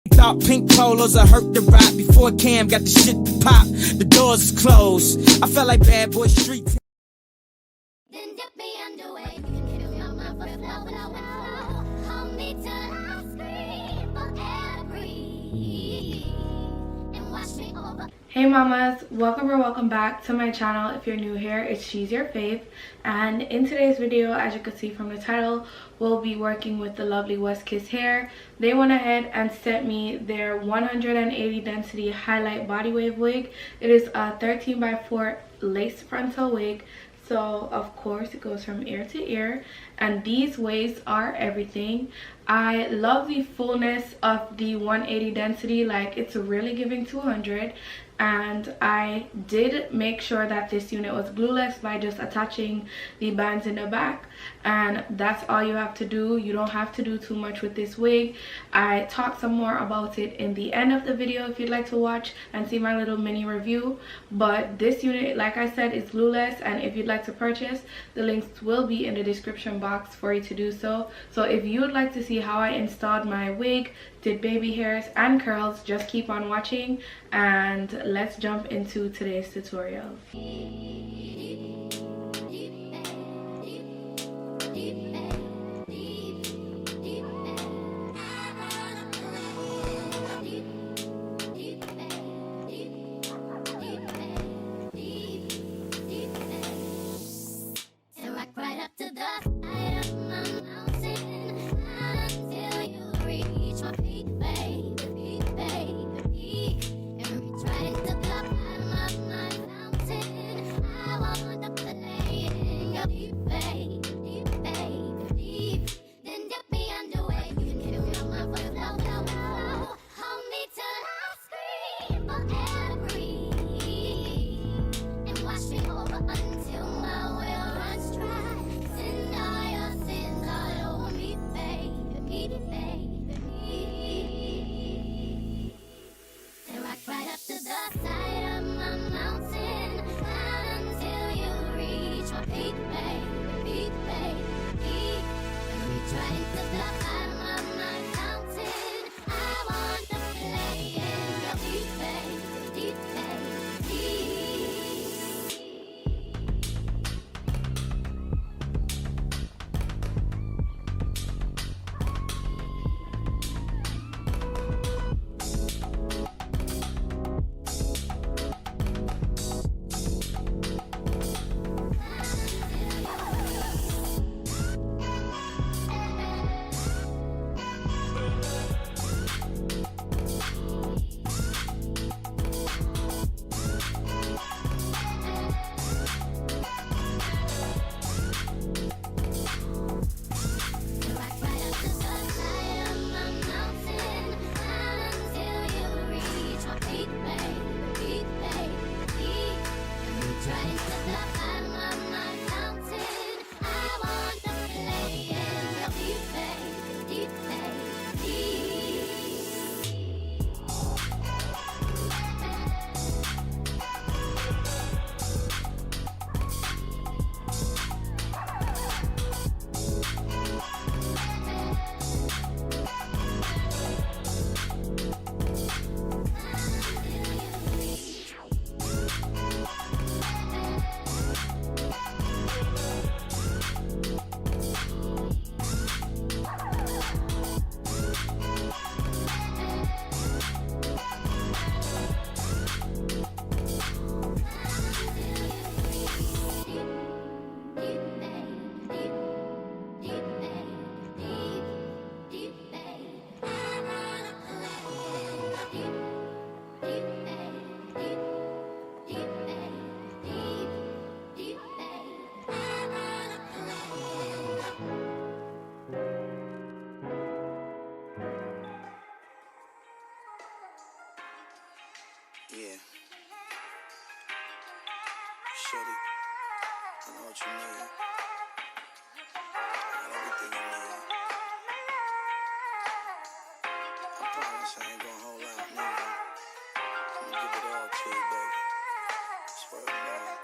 Thought pink polos I hurt the rock before Cam got the shit to pop. The doors is closed. I felt like bad boy street. Then dip me underway. You can kill my mind for flow. Hold me till I scream forever. And watch me over. Hey mamas, welcome or welcome back to my channel. If you're new here, it's Shesyourfave, and in today's video, as you can see from the title, we'll be working with the lovely WestKissHair. They went ahead and sent me their 180 density highlight body wave wig. It is a 13x4 lace frontal wig, so of course it goes from ear to ear, and these waves are everything. I love the fullness of the 180 density, like it's really giving 200. And I did make sure that this unit was glueless by just attaching the bands in the back, and that's all you have to do. You don't have to do too much with this wig. I talked some more about it in the end of the video if you'd like to watch and see my little mini review. But this unit, like I said, is glueless, and if you'd like to purchase, the links will be in the description box for you to do so. So if you would like to see how I installed my wig, did baby hairs and curls, just keep on watching, and let's jump into today's tutorial. Yeah. Shorty, I know what you need. I got everything you need. I promise I ain't gonna hold out, nigga. I'm gonna give it all to you, baby. Swear to God.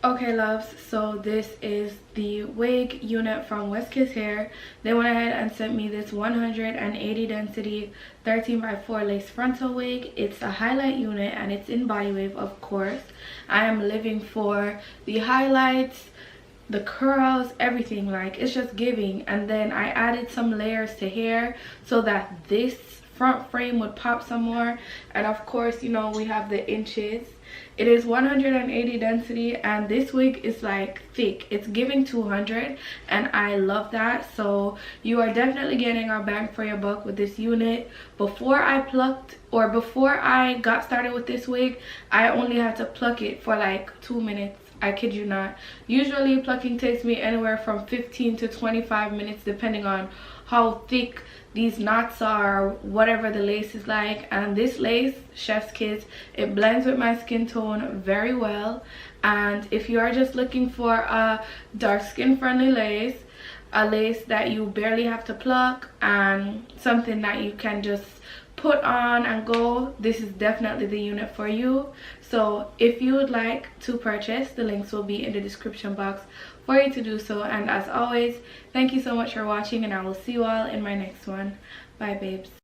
Okay loves, so this is the wig unit from WestKissHair. They went ahead and sent me this 180 density 13x4 lace frontal wig. It's a highlight unit and it's in body wave, of course. I am living for the highlights, the curls, everything. Like, it's just giving. And then I added some layers to hair so that this front frame would pop some more. And of course, you know, we have the inches. It is 180 density and this wig is like thick. It's giving 200 and I love that. So you are definitely getting our bang for your buck with this unit. Before I got started with this wig, I only had to pluck it for like 2 minutes. I kid you not. Usually plucking takes me anywhere from 15 to 25 minutes depending on how thick these knots are, whatever the lace is like. And this lace, Chef's Kiss, it blends with my skin tone very well. And if you are just looking for a dark skin friendly lace, a lace that you barely have to pluck and something that you can just put on and go, this is definitely the unit for you. So if you would like to purchase, the links will be in the description box for you to do so. And as always, thank you so much for watching and I will see you all in my next one. Bye babes.